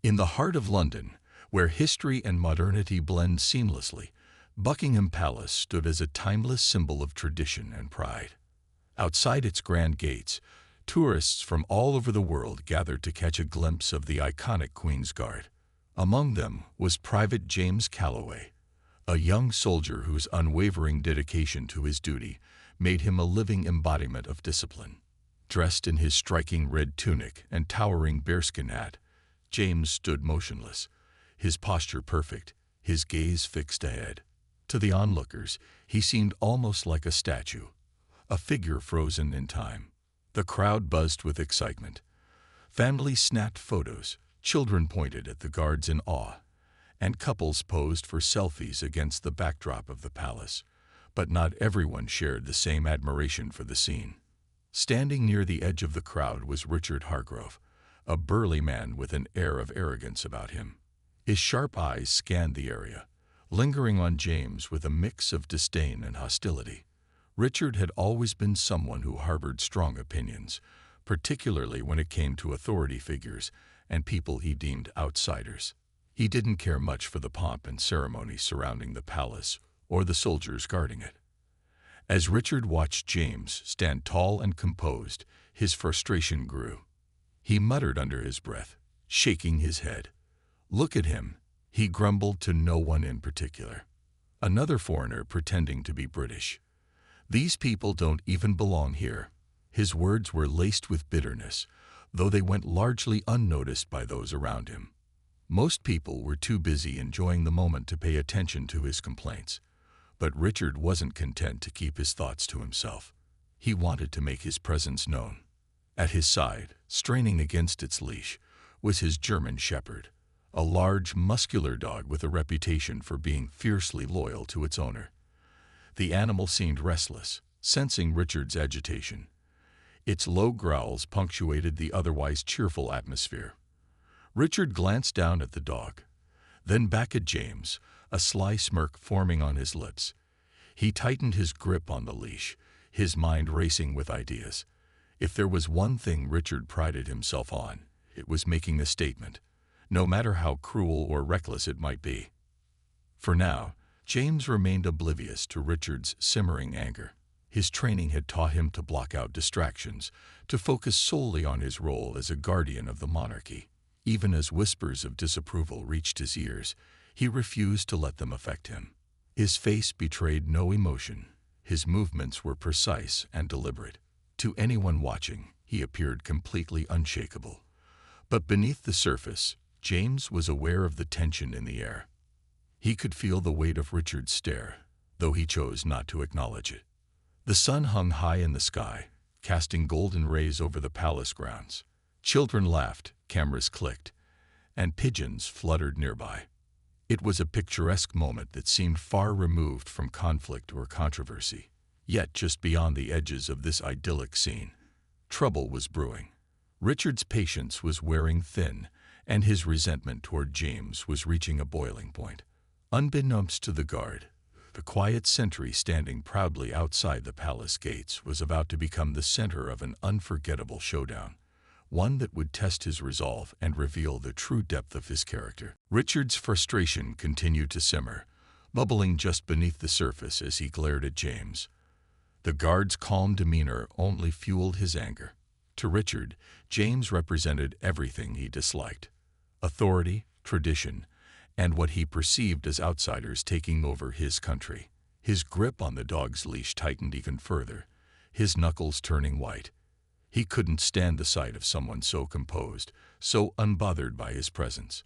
In the heart of London, where history and modernity blend seamlessly, Buckingham Palace stood as a timeless symbol of tradition and pride. Outside its grand gates, tourists from all over the world gathered to catch a glimpse of the iconic Queen's Guard. Among them was Private James Calloway, a young soldier whose unwavering dedication to his duty made him a living embodiment of discipline. Dressed in his striking red tunic and towering bearskin hat, James stood motionless, his posture perfect, his gaze fixed ahead. To the onlookers, he seemed almost like a statue, a figure frozen in time. The crowd buzzed with excitement. Families snapped photos, children pointed at the guards in awe, and couples posed for selfies against the backdrop of the palace. But not everyone shared the same admiration for the scene. Standing near the edge of the crowd was Richard Hargrove, a burly man with an air of arrogance about him. His sharp eyes scanned the area, lingering on James with a mix of disdain and hostility. Richard had always been someone who harbored strong opinions, particularly when it came to authority figures and people he deemed outsiders. He didn't care much for the pomp and ceremony surrounding the palace or the soldiers guarding it. As Richard watched James stand tall and composed, his frustration grew. He muttered under his breath, shaking his head. "Look at him," he grumbled to no one in particular. Another foreigner pretending to be British. "These people don't even belong here." His words were laced with bitterness, though they went largely unnoticed by those around him. Most people were too busy enjoying the moment to pay attention to his complaints. But Richard wasn't content to keep his thoughts to himself. He wanted to make his presence known. At his side, straining against its leash, was his German shepherd, a large, muscular dog with a reputation for being fiercely loyal to its owner. The animal seemed restless, sensing Richard's agitation. Its low growls punctuated the otherwise cheerful atmosphere. Richard glanced down at the dog, then back at James, a sly smirk forming on his lips. He tightened his grip on the leash, his mind racing with ideas. If there was one thing Richard prided himself on, it was making a statement, no matter how cruel or reckless it might be. For now, James remained oblivious to Richard's simmering anger. His training had taught him to block out distractions, to focus solely on his role as a guardian of the monarchy. Even as whispers of disapproval reached his ears, he refused to let them affect him. His face betrayed no emotion. His movements were precise and deliberate. To anyone watching, he appeared completely unshakable. But beneath the surface, James was aware of the tension in the air. He could feel the weight of Richard's stare, though he chose not to acknowledge it. The sun hung high in the sky, casting golden rays over the palace grounds. Children laughed, cameras clicked, and pigeons fluttered nearby. It was a picturesque moment that seemed far removed from conflict or controversy. Yet just beyond the edges of this idyllic scene, trouble was brewing. Richard's patience was wearing thin, and his resentment toward James was reaching a boiling point. Unbeknownst to the guard, the quiet sentry standing proudly outside the palace gates was about to become the center of an unforgettable showdown, one that would test his resolve and reveal the true depth of his character. Richard's frustration continued to simmer, bubbling just beneath the surface as he glared at James. The guard's calm demeanor only fueled his anger. To Richard, James represented everything he disliked: authority, tradition, and what he perceived as outsiders taking over his country. His grip on the dog's leash tightened even further, his knuckles turning white. He couldn't stand the sight of someone so composed, so unbothered by his presence.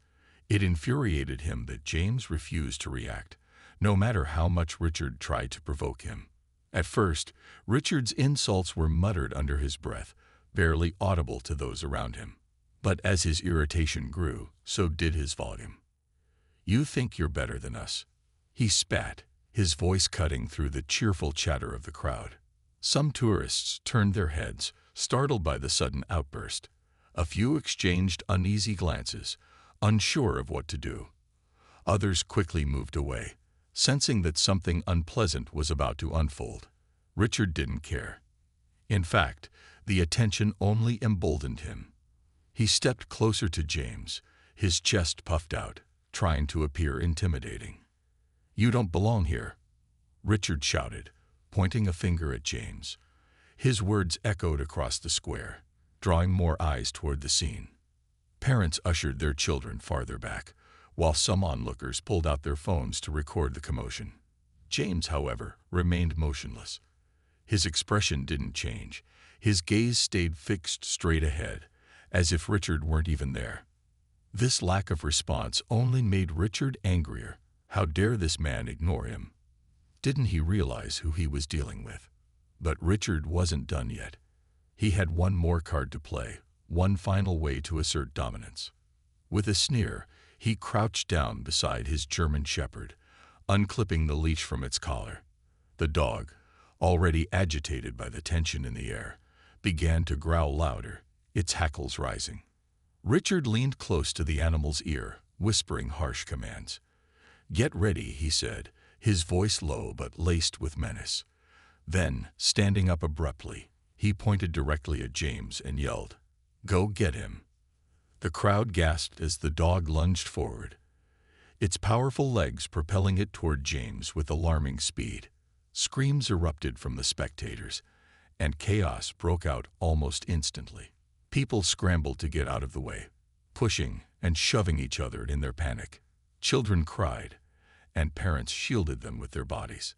It infuriated him that James refused to react, no matter how much Richard tried to provoke him. At first, Richard's insults were muttered under his breath, barely audible to those around him. But as his irritation grew, so did his volume. "You think you're better than us," he spat, his voice cutting through the cheerful chatter of the crowd. Some tourists turned their heads, startled by the sudden outburst. A few exchanged uneasy glances, unsure of what to do. Others quickly moved away, sensing that something unpleasant was about to unfold. Richard didn't care. In fact, the attention only emboldened him. He stepped closer to James, His chest puffed out, trying to appear intimidating. "You don't belong here," Richard shouted, pointing a finger at James. His words echoed across the square, drawing more eyes toward the scene. Parents ushered their children farther back, while some onlookers pulled out their phones to record the commotion. James, however, remained motionless. His expression didn't change. His gaze stayed fixed straight ahead, as if Richard weren't even there. This lack of response only made Richard angrier. How dare this man ignore him? Didn't he realize who he was dealing with? But Richard wasn't done yet. He had one more card to play, one final way to assert dominance. With a sneer, he crouched down beside his German shepherd, unclipping the leash from its collar. The dog, already agitated by the tension in the air, began to growl louder, its hackles rising. Richard leaned close to the animal's ear, whispering harsh commands. "Get ready," he said, his voice low but laced with menace. Then, standing up abruptly, he pointed directly at James and yelled, "Go get him." The crowd gasped as the dog lunged forward, its powerful legs propelling it toward James with alarming speed. Screams erupted from the spectators, and chaos broke out almost instantly. People scrambled to get out of the way, pushing and shoving each other in their panic. Children cried, and parents shielded them with their bodies.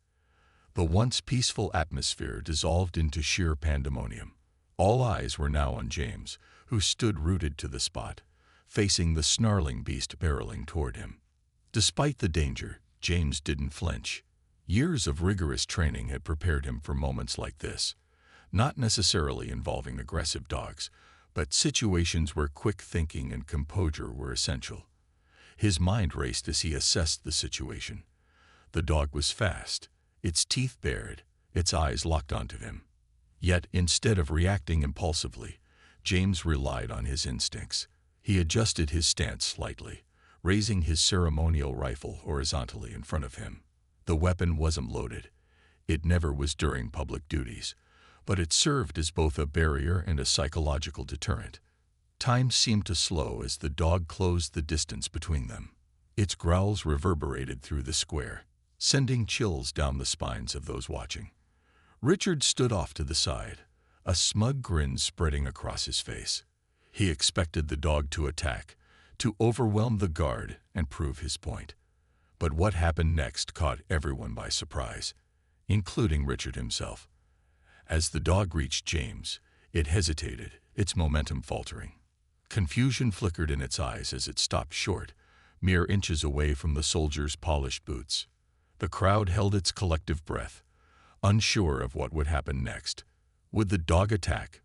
The once peaceful atmosphere dissolved into sheer pandemonium. All eyes were now on James, who stood rooted to the spot, facing the snarling beast barreling toward him. Despite the danger, James didn't flinch. Years of rigorous training had prepared him for moments like this, not necessarily involving aggressive dogs, but situations where quick thinking and composure were essential. His mind raced as he assessed the situation. The dog was fast, its teeth bared, its eyes locked onto him. Yet, instead of reacting impulsively, James relied on his instincts. He adjusted his stance slightly, raising his ceremonial rifle horizontally in front of him. The weapon wasn't loaded. It never was during public duties, but it served as both a barrier and a psychological deterrent. Time seemed to slow as the dog closed the distance between them. Its growls reverberated through the square, sending chills down the spines of those watching. Richard stood off to the side, a smug grin spreading across his face. He expected the dog to attack, to overwhelm the guard and prove his point. But what happened next caught everyone by surprise, including Richard himself. As the dog reached James, it hesitated, its momentum faltering. Confusion flickered in its eyes as it stopped short, mere inches away from the soldier's polished boots. The crowd held its collective breath, unsure of what would happen next. Would the dog attack?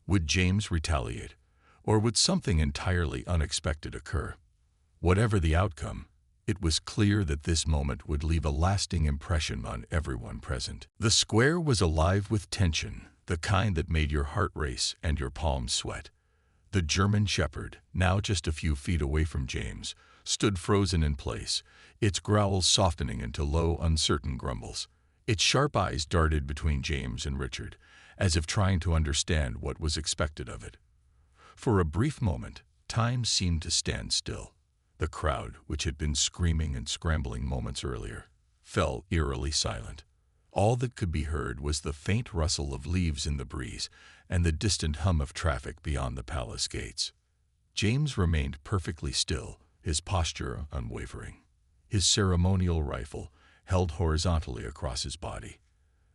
Would James retaliate? Or would something entirely unexpected occur? Whatever the outcome, it was clear that this moment would leave a lasting impression on everyone present. The square was alive with tension, the kind that made your heart race and your palms sweat. The German shepherd, now just a few feet away from James, stood frozen in place, its growls softening into low, uncertain grumbles. Its sharp eyes darted between James and Richard, as if trying to understand what was expected of it. For a brief moment, time seemed to stand still. The crowd, which had been screaming and scrambling moments earlier, fell eerily silent. All that could be heard was the faint rustle of leaves in the breeze and the distant hum of traffic beyond the palace gates. James remained perfectly still, his posture unwavering. His ceremonial rifle, held horizontally across his body,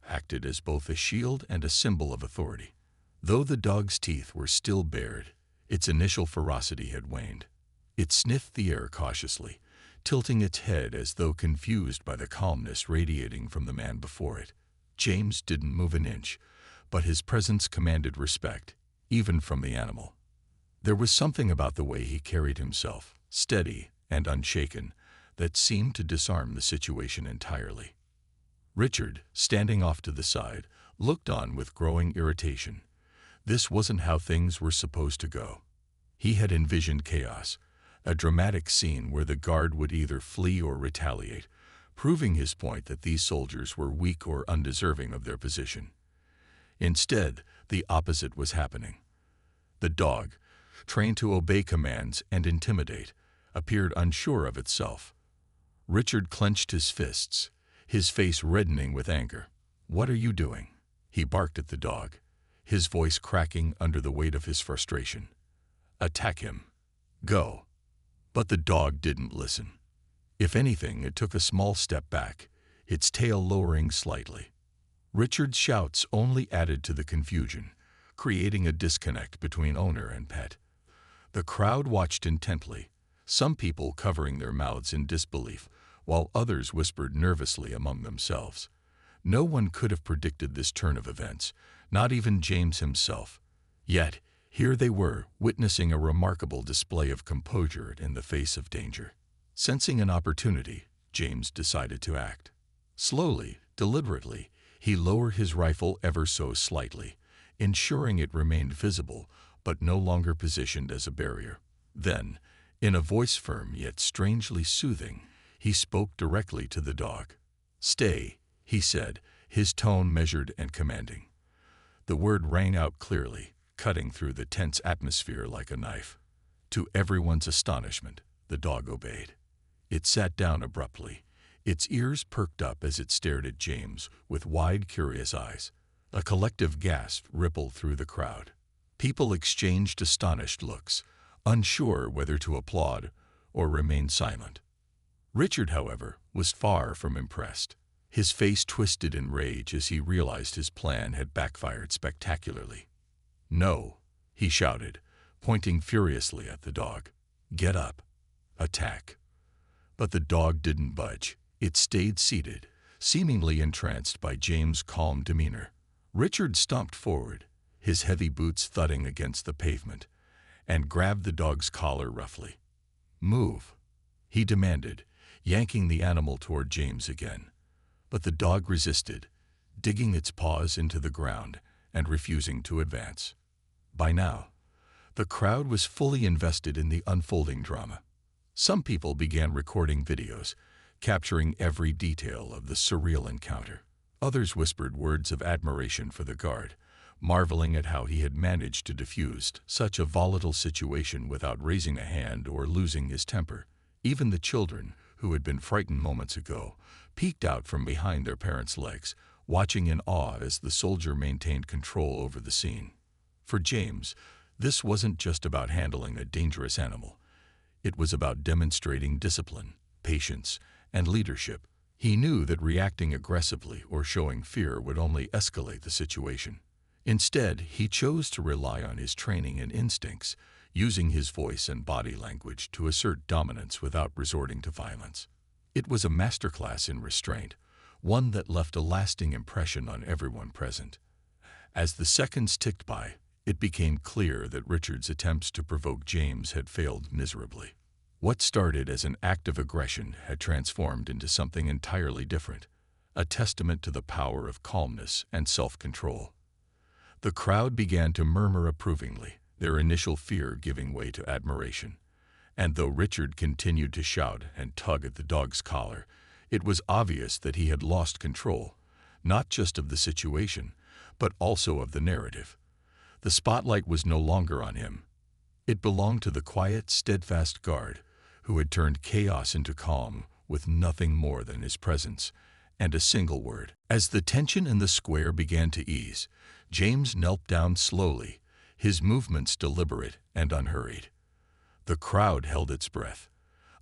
acted as both a shield and a symbol of authority. Though the dog's teeth were still bared, its initial ferocity had waned. It sniffed the air cautiously, tilting its head as though confused by the calmness radiating from the man before it. James didn't move an inch, but his presence commanded respect, even from the animal. There was something about the way he carried himself, steady and unshaken, that seemed to disarm the situation entirely. Richard, standing off to the side, looked on with growing irritation. This wasn't how things were supposed to go. He had envisioned chaos, a dramatic scene where the guard would either flee or retaliate, proving his point that these soldiers were weak or undeserving of their position. Instead, the opposite was happening. The dog, trained to obey commands and intimidate, appeared unsure of itself. Richard clenched his fists, his face reddening with anger. "What are you doing?" he barked at the dog, his voice cracking under the weight of his frustration. "Attack him. Go." But the dog didn't listen. If anything, it took a small step back, its tail lowering slightly. Richard's shouts only added to the confusion, creating a disconnect between owner and pet. The crowd watched intently, some people covering their mouths in disbelief, while others whispered nervously among themselves. No one could have predicted this turn of events, not even James himself. Yet, here they were, witnessing a remarkable display of composure in the face of danger. Sensing an opportunity, James decided to act. Slowly, deliberately, he lowered his rifle ever so slightly, ensuring it remained visible but no longer positioned as a barrier. Then, in a voice firm yet strangely soothing, he spoke directly to the dog. "Stay," he said, his tone measured and commanding. The word rang out clearly, cutting through the tense atmosphere like a knife. To everyone's astonishment, the dog obeyed. It sat down abruptly, its ears perked up as it stared at James with wide, curious eyes. A collective gasp rippled through the crowd. People exchanged astonished looks, unsure whether to applaud or remain silent. Richard, however, was far from impressed. His face twisted in rage as he realized his plan had backfired spectacularly. "No," he shouted, pointing furiously at the dog. "Get up. Attack." But the dog didn't budge. It stayed seated, seemingly entranced by James' calm demeanor. Richard stomped forward, his heavy boots thudding against the pavement, and grabbed the dog's collar roughly. "Move," he demanded, yanking the animal toward James again. But the dog resisted, digging its paws into the ground and refusing to advance. By now, the crowd was fully invested in the unfolding drama. Some people began recording videos, capturing every detail of the surreal encounter. Others whispered words of admiration for the guard, marveling at how he had managed to defuse such a volatile situation without raising a hand or losing his temper. Even the children, who had been frightened moments ago, peeked out from behind their parents' legs, watching in awe as the soldier maintained control over the scene. For James, this wasn't just about handling a dangerous animal. It was about demonstrating discipline, patience, and leadership. He knew that reacting aggressively or showing fear would only escalate the situation. Instead, he chose to rely on his training and instincts, using his voice and body language to assert dominance without resorting to violence. It was a masterclass in restraint, one that left a lasting impression on everyone present. As the seconds ticked by, it became clear that Richard's attempts to provoke James had failed miserably. What started as an act of aggression had transformed into something entirely different, a testament to the power of calmness and self-control. The crowd began to murmur approvingly, their initial fear giving way to admiration. And though Richard continued to shout and tug at the dog's collar, it was obvious that he had lost control, not just of the situation, but also of the narrative. The spotlight was no longer on him. It belonged to the quiet, steadfast guard, who had turned chaos into calm with nothing more than his presence and a single word. As the tension in the square began to ease, James knelt down slowly, his movements deliberate and unhurried. The crowd held its breath,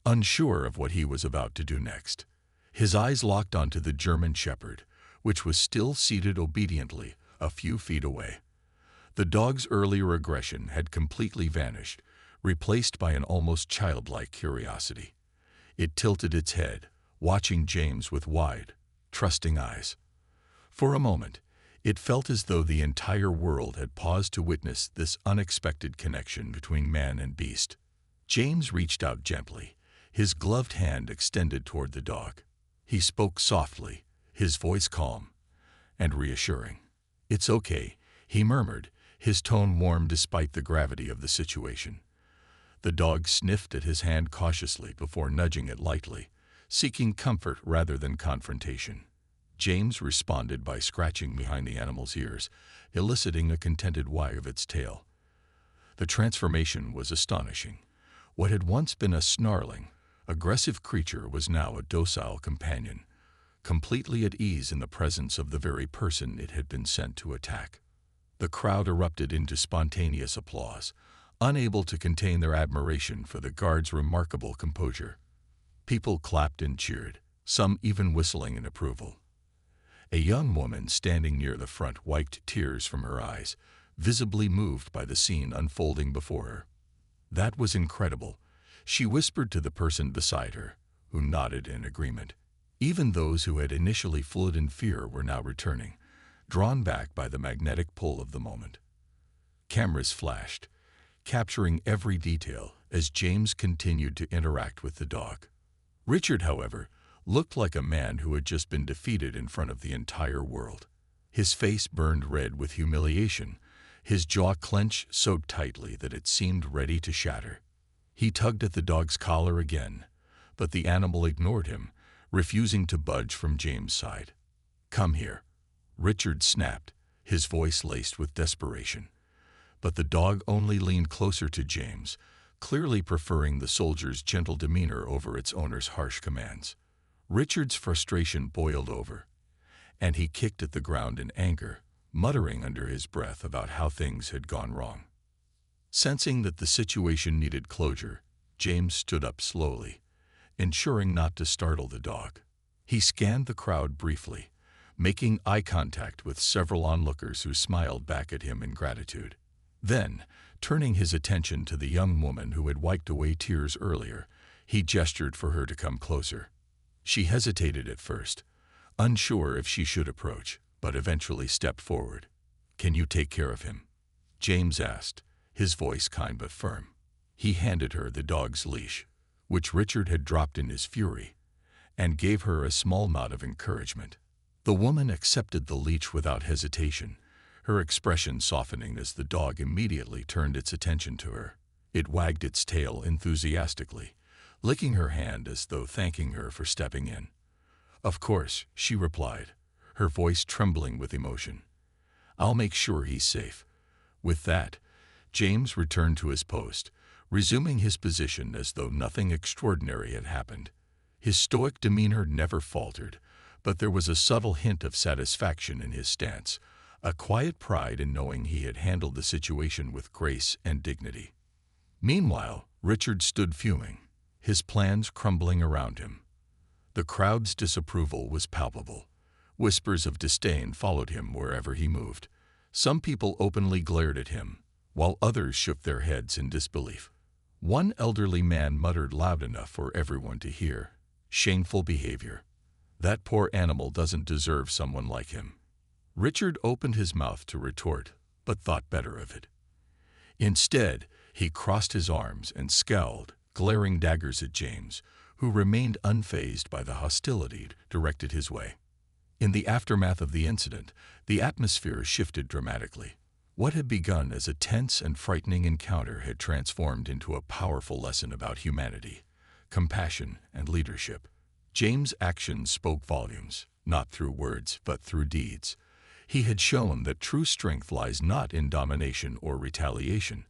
unsure of what he was about to do next. His eyes locked onto the German Shepherd, which was still seated obediently a few feet away. The dog's earlier aggression had completely vanished, replaced by an almost childlike curiosity. It tilted its head, watching James with wide, trusting eyes. For a moment, it felt as though the entire world had paused to witness this unexpected connection between man and beast. James reached out gently, his gloved hand extended toward the dog. He spoke softly, his voice calm and reassuring. "It's okay," he murmured, his tone warm despite the gravity of the situation. The dog sniffed at his hand cautiously before nudging it lightly, seeking comfort rather than confrontation. James responded by scratching behind the animal's ears, eliciting a contented wag of its tail. The transformation was astonishing. What had once been a snarling, aggressive creature was now a docile companion, completely at ease in the presence of the very person it had been sent to attack. The crowd erupted into spontaneous applause, unable to contain their admiration for the guard's remarkable composure. People clapped and cheered, some even whistling in approval. A young woman standing near the front wiped tears from her eyes, visibly moved by the scene unfolding before her. "That was incredible," she whispered to the person beside her, who nodded in agreement. Even those who had initially fled in fear were now returning, drawn back by the magnetic pull of the moment. Cameras flashed, capturing every detail as James continued to interact with the dog. Richard, however, looked like a man who had just been defeated in front of the entire world. His face burned red with humiliation, his jaw clenched so tightly that it seemed ready to shatter. He tugged at the dog's collar again, but the animal ignored him, refusing to budge from James' side. "Come here," Richard snapped, his voice laced with desperation. But the dog only leaned closer to James, clearly preferring the soldier's gentle demeanor over its owner's harsh commands. Richard's frustration boiled over, and he kicked at the ground in anger, muttering under his breath about how things had gone wrong. Sensing that the situation needed closure, James stood up slowly, ensuring not to startle the dog. He scanned the crowd briefly, making eye contact with several onlookers who smiled back at him in gratitude. Then, turning his attention to the young woman who had wiped away tears earlier, he gestured for her to come closer. She hesitated at first, unsure if she should approach, but eventually stepped forward. "Can you take care of him?" James asked, his voice kind but firm. He handed her the dog's leash, which Richard had dropped in his fury, and gave her a small nod of encouragement. The woman accepted the leash without hesitation, her expression softening as the dog immediately turned its attention to her. It wagged its tail enthusiastically, licking her hand as though thanking her for stepping in. "Of course," she replied, her voice trembling with emotion. "I'll make sure he's safe." With that, James returned to his post, resuming his position as though nothing extraordinary had happened. His stoic demeanor never faltered, but there was a subtle hint of satisfaction in his stance, a quiet pride in knowing he had handled the situation with grace and dignity. Meanwhile, Richard stood fuming, his plans crumbling around him. The crowd's disapproval was palpable. Whispers of disdain followed him wherever he moved. Some people openly glared at him, while others shook their heads in disbelief. One elderly man muttered loud enough for everyone to hear, "Shameful behavior. That poor animal doesn't deserve someone like him." Richard opened his mouth to retort, but thought better of it. Instead, he crossed his arms and scowled, glaring daggers at James, who remained unfazed by the hostility directed his way. In the aftermath of the incident, the atmosphere shifted dramatically. What had begun as a tense and frightening encounter had transformed into a powerful lesson about humanity, compassion, and leadership. James' actions spoke volumes, not through words, but through deeds. He had shown that true strength lies not in domination or retaliation,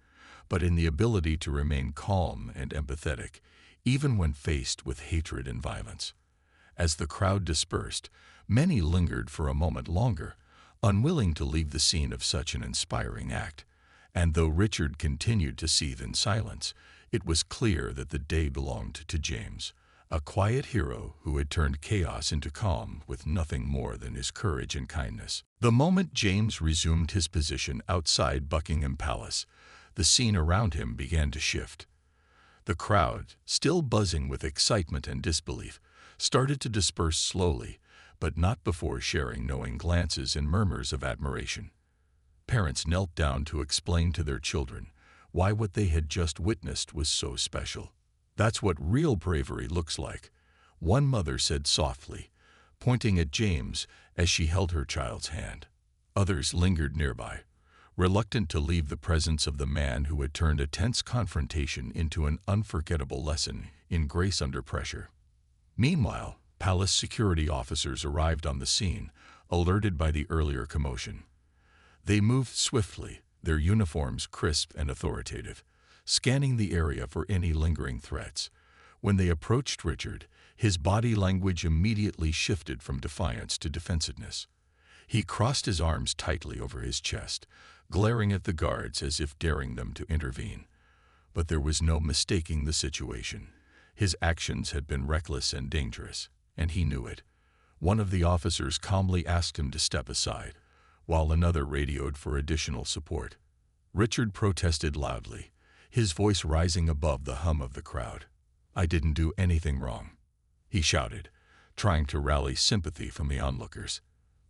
but in the ability to remain calm and empathetic, even when faced with hatred and violence. As the crowd dispersed, many lingered for a moment longer, unwilling to leave the scene of such an inspiring act. And though Richard continued to seethe in silence, it was clear that the day belonged to James, a quiet hero who had turned chaos into calm with nothing more than his courage and kindness. The moment James resumed his position outside Buckingham Palace, the scene around him began to shift. The crowd, still buzzing with excitement and disbelief, started to disperse slowly, but not before sharing knowing glances and murmurs of admiration. Parents knelt down to explain to their children why what they had just witnessed was so special. "That's what real bravery looks like," one mother said softly, pointing at James as she held her child's hand. Others lingered nearby, reluctant to leave the presence of the man who had turned a tense confrontation into an unforgettable lesson in grace under pressure. Meanwhile, palace security officers arrived on the scene, alerted by the earlier commotion. They moved swiftly, their uniforms crisp and authoritative, scanning the area for any lingering threats. When they approached Richard, his body language immediately shifted from defiance to defensiveness. He crossed his arms tightly over his chest, glaring at the guards as if daring them to intervene. But there was no mistaking the situation. His actions had been reckless and dangerous, and he knew it. One of the officers calmly asked him to step aside, while another radioed for additional support. Richard protested loudly, his voice rising above the hum of the crowd. "I didn't do anything wrong," he shouted, trying to rally sympathy from the onlookers.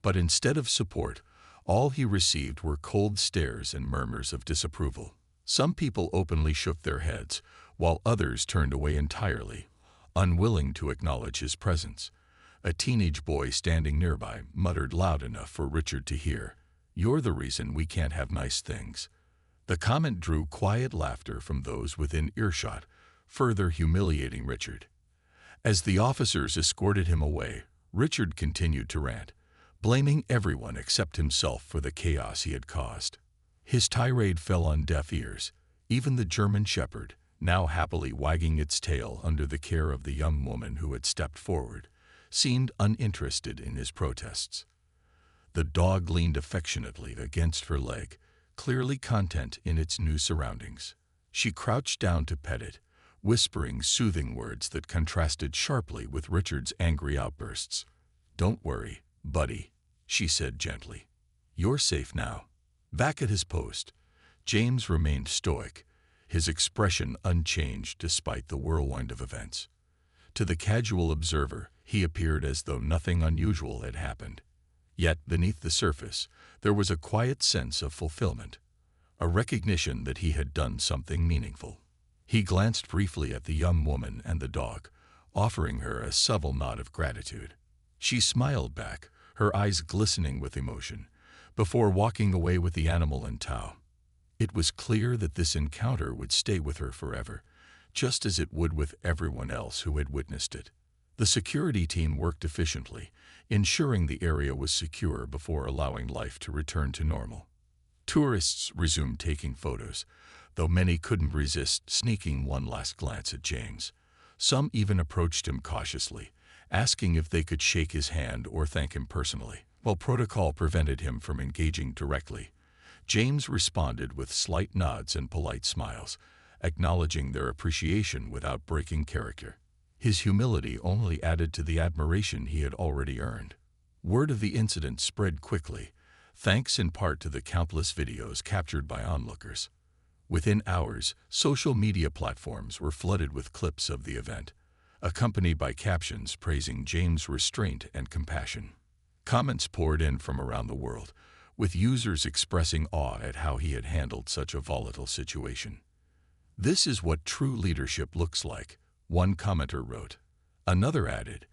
But instead of support, all he received were cold stares and murmurs of disapproval. Some people openly shook their heads, while others turned away entirely, unwilling to acknowledge his presence. A teenage boy standing nearby muttered loud enough for Richard to hear, "You're the reason we can't have nice things." The comment drew quiet laughter from those within earshot, further humiliating Richard. As the officers escorted him away, Richard continued to rant, blaming everyone except himself for the chaos he had caused. His tirade fell on deaf ears. Even the German shepherd, now happily wagging its tail under the care of the young woman who had stepped forward, seemed uninterested in his protests. The dog leaned affectionately against her leg, clearly content in its new surroundings. She crouched down to pet it, whispering soothing words that contrasted sharply with Richard's angry outbursts. "Don't worry, buddy," she said gently. "You're safe now." Back at his post, James remained stoic, his expression unchanged despite the whirlwind of events. To the casual observer, he appeared as though nothing unusual had happened. Yet, beneath the surface, there was a quiet sense of fulfillment, a recognition that he had done something meaningful. He glanced briefly at the young woman and the dog, offering her a subtle nod of gratitude. She smiled back, her eyes glistening with emotion, before walking away with the animal in tow. It was clear that this encounter would stay with her forever, just as it would with everyone else who had witnessed it. The security team worked efficiently, ensuring the area was secure before allowing life to return to normal. Tourists resumed taking photos, though many couldn't resist sneaking one last glance at James. Some even approached him cautiously, asking if they could shake his hand or thank him personally. While protocol prevented him from engaging directly, James responded with slight nods and polite smiles, acknowledging their appreciation without breaking character. His humility only added to the admiration he had already earned. Word of the incident spread quickly, thanks in part to the countless videos captured by onlookers. Within hours, social media platforms were flooded with clips of the event, accompanied by captions praising James' restraint and compassion. Comments poured in from around the world, with users expressing awe at how he had handled such a volatile situation. "This is what true leadership looks like," one commenter wrote. Another added,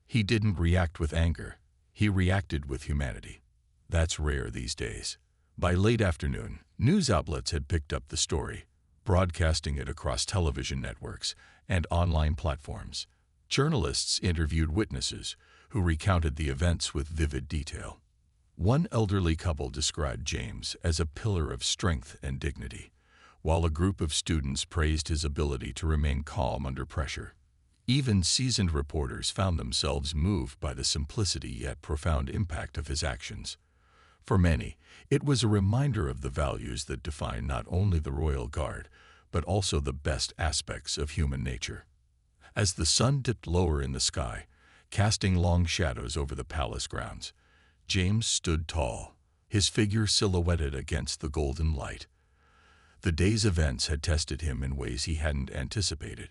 "He didn't react with anger, he reacted with humanity." That's rare these days. By late afternoon, news outlets had picked up the story, broadcasting it across television networks and online platforms. Journalists interviewed witnesses who recounted the events with vivid detail. One elderly couple described James as a pillar of strength and dignity, while a group of students praised his ability to remain calm under pressure. Even seasoned reporters found themselves moved by the simplicity yet profound impact of his actions. For many, it was a reminder of the values that define not only the Royal Guard, but also the best aspects of human nature. As the sun dipped lower in the sky, casting long shadows over the palace grounds, James stood tall, his figure silhouetted against the golden light. The day's events had tested him in ways he hadn't anticipated,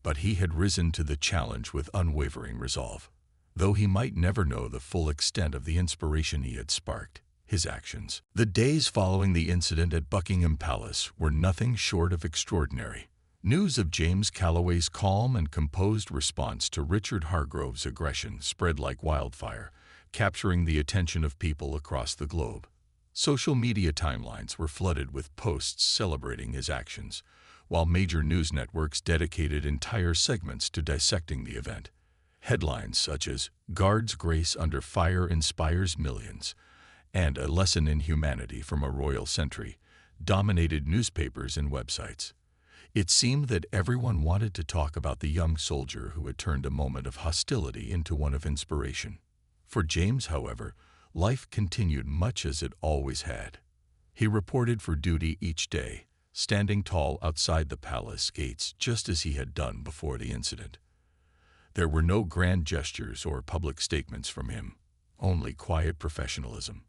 but he had risen to the challenge with unwavering resolve. Though he might never know the full extent of the inspiration he had sparked, his actions. The days following the incident at Buckingham Palace were nothing short of extraordinary. News of James Calloway's calm and composed response to Richard Hargrove's aggression spread like wildfire, capturing the attention of people across the globe. Social media timelines were flooded with posts celebrating his actions, while major news networks dedicated entire segments to dissecting the event. Headlines such as "Guard's Grace Under Fire Inspires Millions" and "A Lesson in Humanity from a Royal Sentry" dominated newspapers and websites. It seemed that everyone wanted to talk about the young soldier who had turned a moment of hostility into one of inspiration. For James, however, life continued much as it always had. He reported for duty each day, standing tall outside the palace gates just as he had done before the incident. There were no grand gestures or public statements from him, only quiet professionalism.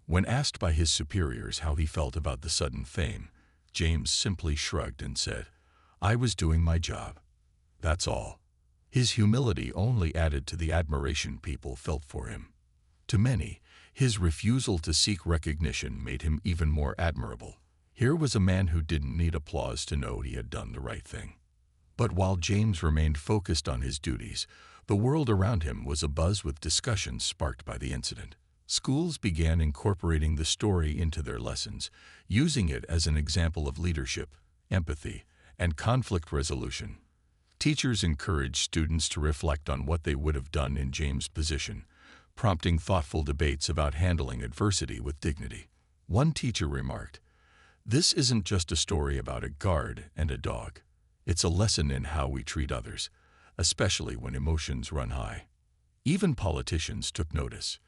When asked by his superiors how he felt about the sudden fame, James simply shrugged and said, "I was doing my job. That's all." His humility only added to the admiration people felt for him. To many, his refusal to seek recognition made him even more admirable. Here was a man who didn't need applause to know he had done the right thing. But while James remained focused on his duties, the world around him was abuzz with discussions sparked by the incident. Schools began incorporating the story into their lessons, using it as an example of leadership, empathy, and conflict resolution. Teachers encouraged students to reflect on what they would have done in James' position, prompting thoughtful debates about handling adversity with dignity. One teacher remarked, "This isn't just a story about a guard and a dog. It's a lesson in how we treat others, especially when emotions run high." Even politicians took notice.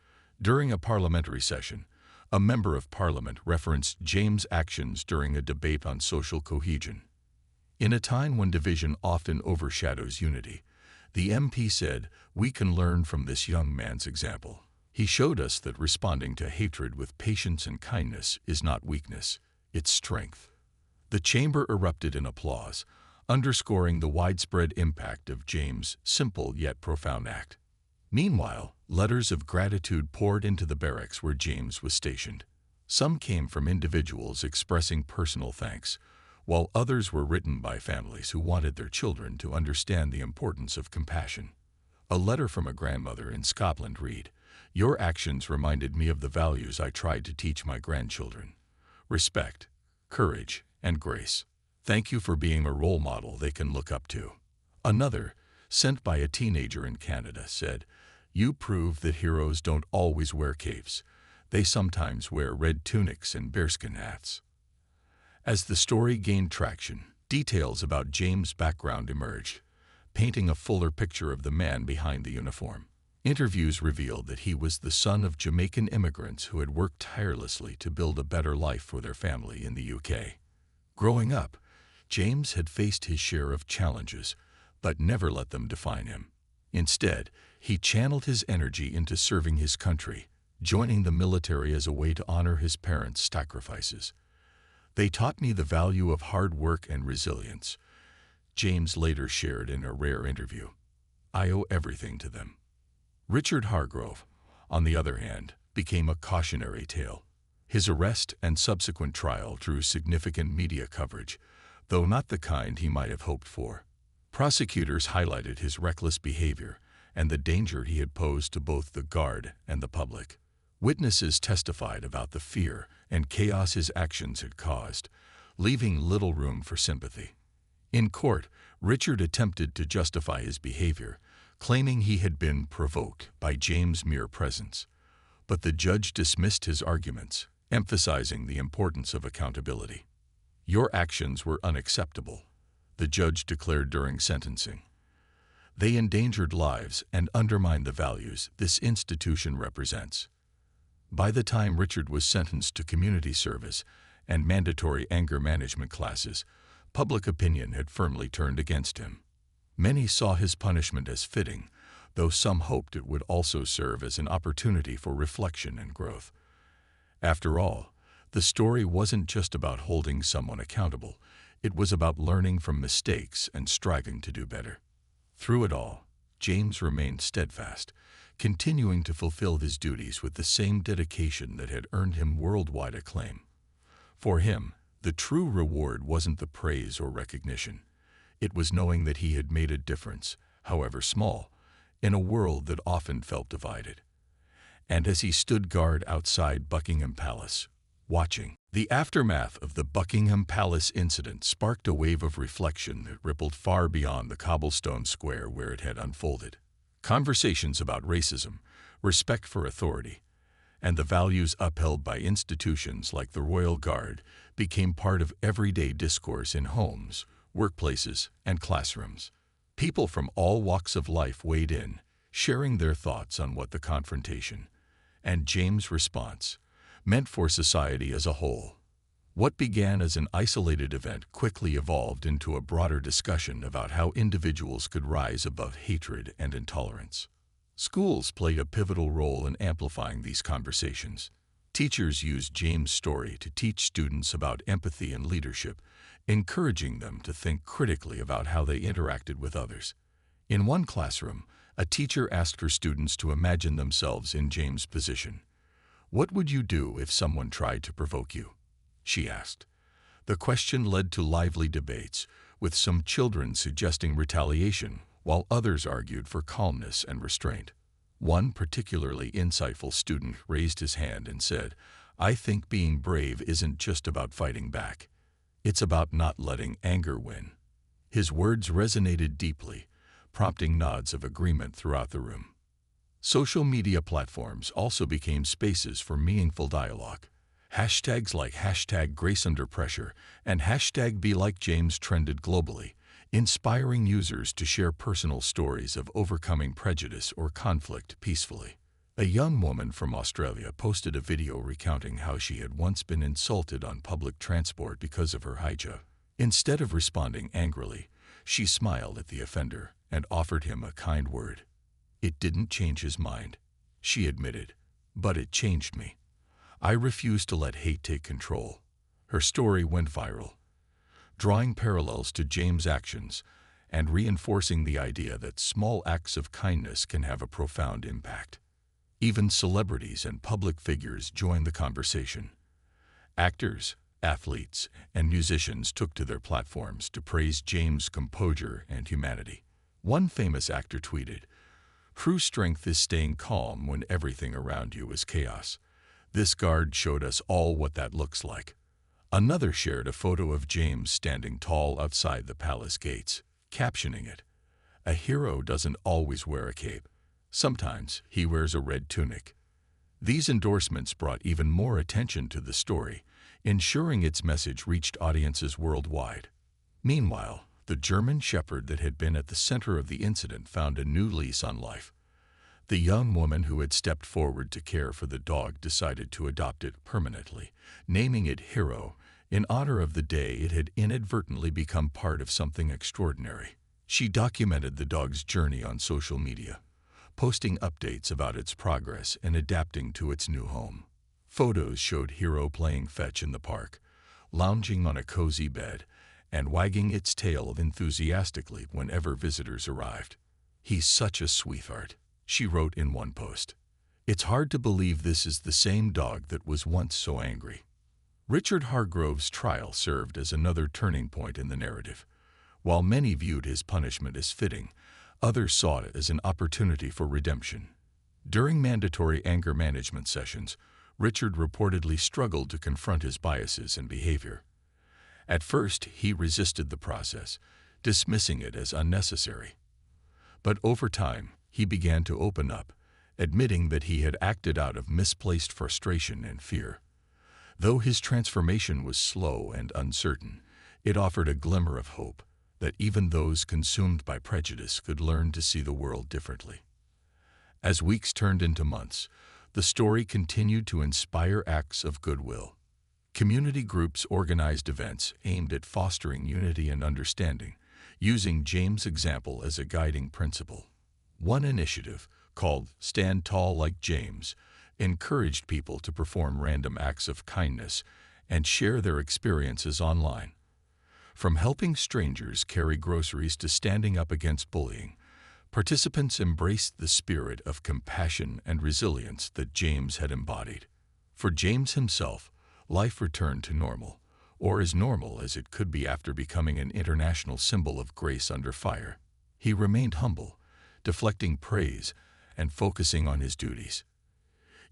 During a parliamentary session, a member of parliament referenced James' actions during a debate on social cohesion. In a time when division often overshadows unity, the MP said, "We can learn from this young man's example. He showed us that responding to hatred with patience and kindness is not weakness, it's strength." The chamber erupted in applause, underscoring the widespread impact of James' simple yet profound act. Meanwhile, letters of gratitude poured into the barracks where James was stationed. Some came from individuals expressing personal thanks, while others were written by families who wanted their children to understand the importance of compassion. A letter from a grandmother in Scotland read, "Your actions reminded me of the values I tried to teach my grandchildren: respect, courage, and grace. Thank you for being a role model they can look up to." Another, sent by a teenager in Canada, said, "You prove that heroes don't always wear capes. They sometimes wear red tunics and bearskin hats." As the story gained traction, details about James' background emerged, painting a fuller picture of the man behind the uniform. Interviews revealed that he was the son of Jamaican immigrants who had worked tirelessly to build a better life for their family in the UK. Growing up, James had faced his share of challenges, but never let them define him. Instead, he channeled his energy into serving his country, joining the military as a way to honor his parents' sacrifices. "They taught me the value of hard work and resilience," James later shared in a rare interview. "I owe everything to them." Richard Hargrove, on the other hand, became a cautionary tale. His arrest and subsequent trial drew significant media coverage, though not the kind he might have hoped for. Prosecutors highlighted his reckless behavior and the danger he had posed to both the guard and the public. Witnesses testified about the fear and chaos his actions had caused, leaving little room for sympathy. In court, Richard attempted to justify his behavior, claiming he had been provoked by James' mere presence. But the judge dismissed his arguments, emphasizing the importance of accountability. "Your actions were unacceptable," the judge declared during sentencing. "They endangered lives and undermined the values this institution represents." By the time Richard was sentenced to community service and mandatory anger management classes, public opinion had firmly turned against him. Many saw his punishment as fitting, though some hoped it would also serve as an opportunity for reflection and growth. After all, the story wasn't just about holding someone accountable, it was about learning from mistakes and striving to do better. Through it all, James remained steadfast, continuing to fulfill his duties with the same dedication that had earned him worldwide acclaim. For him, the true reward wasn't the praise or recognition. It was knowing that he had made a difference, however small, in a world that often felt divided. And as he stood guard outside Buckingham Palace, watching, the aftermath of the Buckingham Palace incident sparked a wave of reflection that rippled far beyond the cobblestone square where it had unfolded. Conversations about racism, respect for authority, and the values upheld by institutions like the Royal Guard became part of everyday discourse in homes, workplaces, and classrooms. People from all walks of life weighed in, sharing their thoughts on what the confrontation and James' response meant for society as a whole. What began as an isolated event quickly evolved into a broader discussion about how individuals could rise above hatred and intolerance. Schools played a pivotal role in amplifying these conversations. Teachers used James' story to teach students about empathy and leadership, encouraging them to think critically about how they interacted with others. In one classroom, a teacher asked her students to imagine themselves in James' position. "What would you do if someone tried to provoke you?" she asked. The question led to lively debates, with some children suggesting retaliation, while others argued for calmness and restraint. One particularly insightful student raised his hand and said, "I think being brave isn't just about fighting back. It's about not letting anger win." His words resonated deeply, prompting nods of agreement throughout the room. Social media platforms also became spaces for meaningful dialogue. Hashtags like #GraceUnderPressure and #BeLikeJames trended globally, inspiring users to share personal stories of overcoming prejudice or conflict peacefully. A young woman from Australia posted a video recounting how she had once been insulted on public transport because of her hijab. Instead of responding angrily, she smiled at the offender and offered him a kind word. "It didn't change his mind," she admitted, "but it changed me. I refuse to let hate take control." Her story went viral, drawing parallels to James' actions and reinforcing the idea that small acts of kindness can have a profound impact. Even celebrities and public figures joined the conversation. Actors, athletes, and musicians took to their platforms to praise James' composure and humanity. One famous actor tweeted, "True strength is staying calm when everything around you is chaos. This guard showed us all what that looks like." Another shared a photo of James standing tall outside the palace gates, captioning it, "A hero doesn't always wear a cape. Sometimes he wears a red tunic." These endorsements brought even more attention to the story, ensuring its message reached audiences worldwide. Meanwhile, the German shepherd that had been at the center of the incident found a new lease on life. The young woman who had stepped forward to care for the dog decided to adopt it permanently, naming it Hero, in honor of the day it had inadvertently become part of something extraordinary. She documented the dog's journey on social media, posting updates about its progress and adapting to its new home. Photos showed Hero playing fetch in the park, lounging on a cozy bed, and wagging its tail enthusiastically whenever visitors arrived. "He's such a sweetheart," she wrote in one post. "It's hard to believe this is the same dog that was once so angry." Richard Hargrove's trial served as another turning point in the narrative. While many viewed his punishment as fitting, others saw it as an opportunity for redemption. During mandatory anger management sessions, Richard reportedly struggled to confront his biases and behavior. At first, he resisted the process, dismissing it as unnecessary. But over time, he began to open up, admitting that he had acted out of misplaced frustration and fear. Though his transformation was slow and uncertain, it offered a glimmer of hope that even those consumed by prejudice could learn to see the world differently. As weeks turned into months, the story continued to inspire acts of goodwill. Community groups organized events aimed at fostering unity and understanding, using James' example as a guiding principle. One initiative, called Stand Tall Like James, encouraged people to perform random acts of kindness and share their experiences online. From helping strangers carry groceries to standing up against bullying, participants embraced the spirit of compassion and resilience that James had embodied. For James himself, life returned to normal, or as normal as it could be after becoming an international symbol of grace under fire. He remained humble, deflecting praise and focusing on his duties.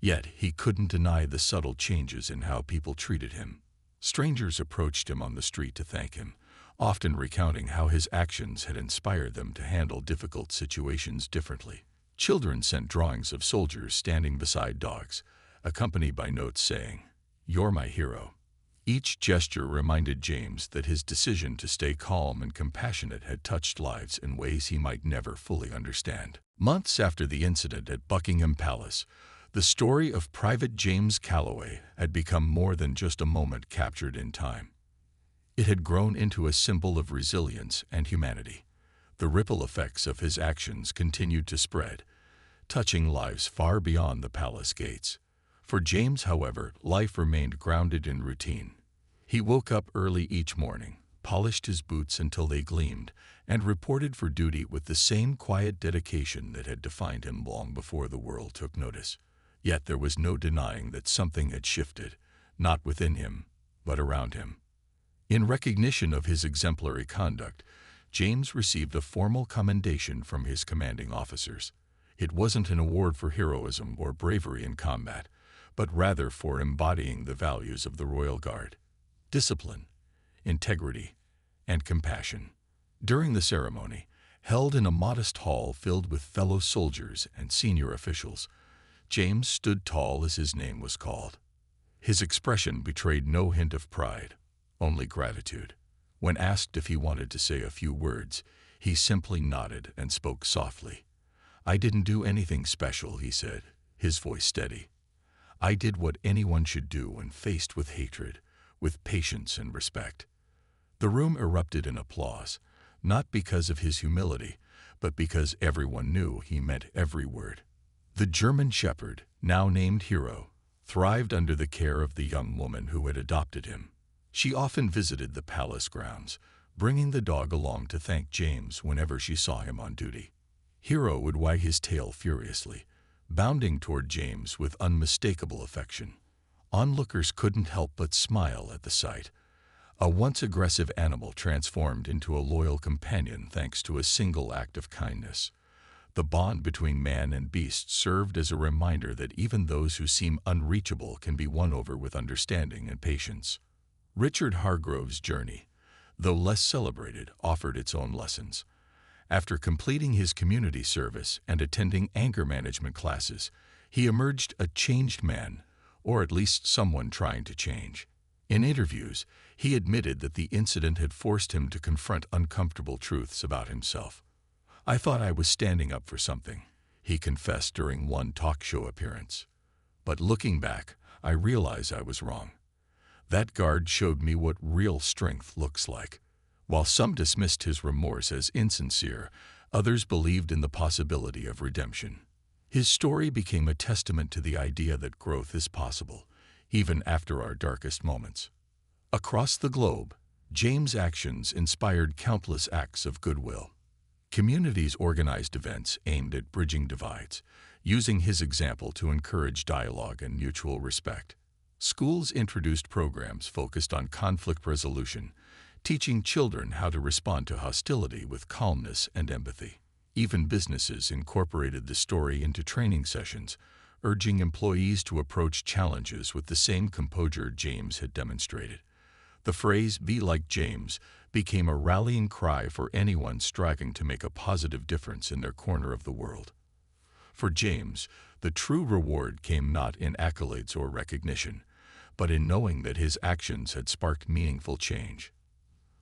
Yet he couldn't deny the subtle changes in how people treated him. Strangers approached him on the street to thank him, often recounting how his actions had inspired them to handle difficult situations differently. Children sent drawings of soldiers standing beside dogs, accompanied by notes saying, "You're my hero." Each gesture reminded James that his decision to stay calm and compassionate had touched lives in ways he might never fully understand. Months after the incident at Buckingham Palace, the story of Private James Calloway had become more than just a moment captured in time. It had grown into a symbol of resilience and humanity. The ripple effects of his actions continued to spread, touching lives far beyond the palace gates. For James, however, life remained grounded in routine. He woke up early each morning, polished his boots until they gleamed, and reported for duty with the same quiet dedication that had defined him long before the world took notice. Yet there was no denying that something had shifted, not within him, but around him. In recognition of his exemplary conduct, James received a formal commendation from his commanding officers. It wasn't an award for heroism or bravery in combat, but rather for embodying the values of the Royal Guard: discipline, integrity, and compassion. During the ceremony, held in a modest hall filled with fellow soldiers and senior officials, James stood tall as his name was called. His expression betrayed no hint of pride, only gratitude. When asked if he wanted to say a few words, he simply nodded and spoke softly. "I didn't do anything special," he said, his voice steady. "I did what anyone should do when faced with hatred, with patience and respect." The room erupted in applause, not because of his humility, but because everyone knew he meant every word. The German shepherd, now named Hero, thrived under the care of the young woman who had adopted him. She often visited the palace grounds, bringing the dog along to thank James whenever she saw him on duty. Hero would wag his tail furiously, bounding toward James with unmistakable affection. Onlookers couldn't help but smile at the sight. A once aggressive animal transformed into a loyal companion thanks to a single act of kindness. The bond between man and beast served as a reminder that even those who seem unreachable can be won over with understanding and patience. Richard Hargrove's journey, though less celebrated, offered its own lessons. After completing his community service and attending anger management classes, he emerged a changed man, or at least someone trying to change. In interviews, he admitted that the incident had forced him to confront uncomfortable truths about himself. "I thought I was standing up for something," he confessed during one talk show appearance. "But looking back, I realize I was wrong. That guard showed me what real strength looks like." While some dismissed his remorse as insincere, others believed in the possibility of redemption. His story became a testament to the idea that growth is possible, even after our darkest moments. Across the globe, James' actions inspired countless acts of goodwill. Communities organized events aimed at bridging divides, using his example to encourage dialogue and mutual respect. Schools introduced programs focused on conflict resolution, teaching children how to respond to hostility with calmness and empathy. Even businesses incorporated the story into training sessions, urging employees to approach challenges with the same composure James had demonstrated. The phrase "be like James" became a rallying cry for anyone striving to make a positive difference in their corner of the world. For James, the true reward came not in accolades or recognition, but in knowing that his actions had sparked meaningful change.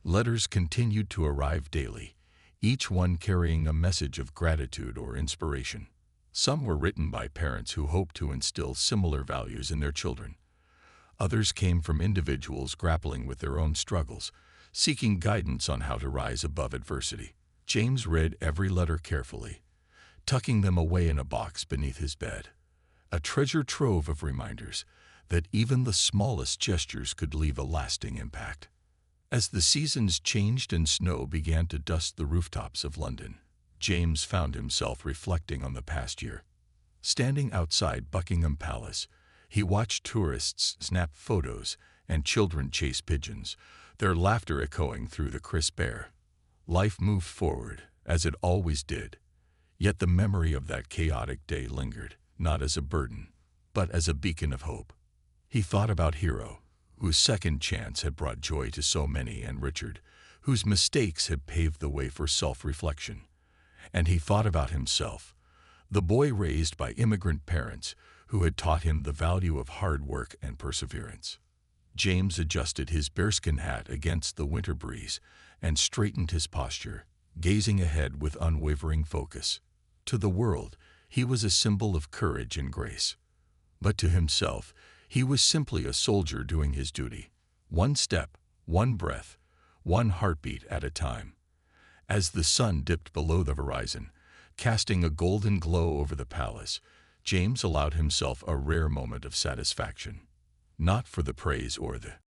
Letters continued to arrive daily, each one carrying a message of gratitude or inspiration. Some were written by parents who hoped to instill similar values in their children. Others came from individuals grappling with their own struggles, seeking guidance on how to rise above adversity. James read every letter carefully, tucking them away in a box beneath his bed, a treasure trove of reminders that even the smallest gestures could leave a lasting impact. As the seasons changed and snow began to dust the rooftops of London, James found himself reflecting on the past year. Standing outside Buckingham Palace, he watched tourists snap photos and children chase pigeons, their laughter echoing through the crisp air. Life moved forward, as it always did, yet the memory of that chaotic day lingered, not as a burden, but as a beacon of hope. He thought about Hero, whose second chance had brought joy to so many, and Richard, whose mistakes had paved the way for self-reflection. And he thought about himself, the boy raised by immigrant parents who had taught him the value of hard work and perseverance. James adjusted his bearskin hat against the winter breeze and straightened his posture, gazing ahead with unwavering focus. To the world, he was a symbol of courage and grace. But to himself, he was simply a soldier doing his duty. One step, one breath, one heartbeat at a time. As the sun dipped below the horizon, casting a golden glow over the palace, James allowed himself a rare moment of satisfaction. Not for the praise or the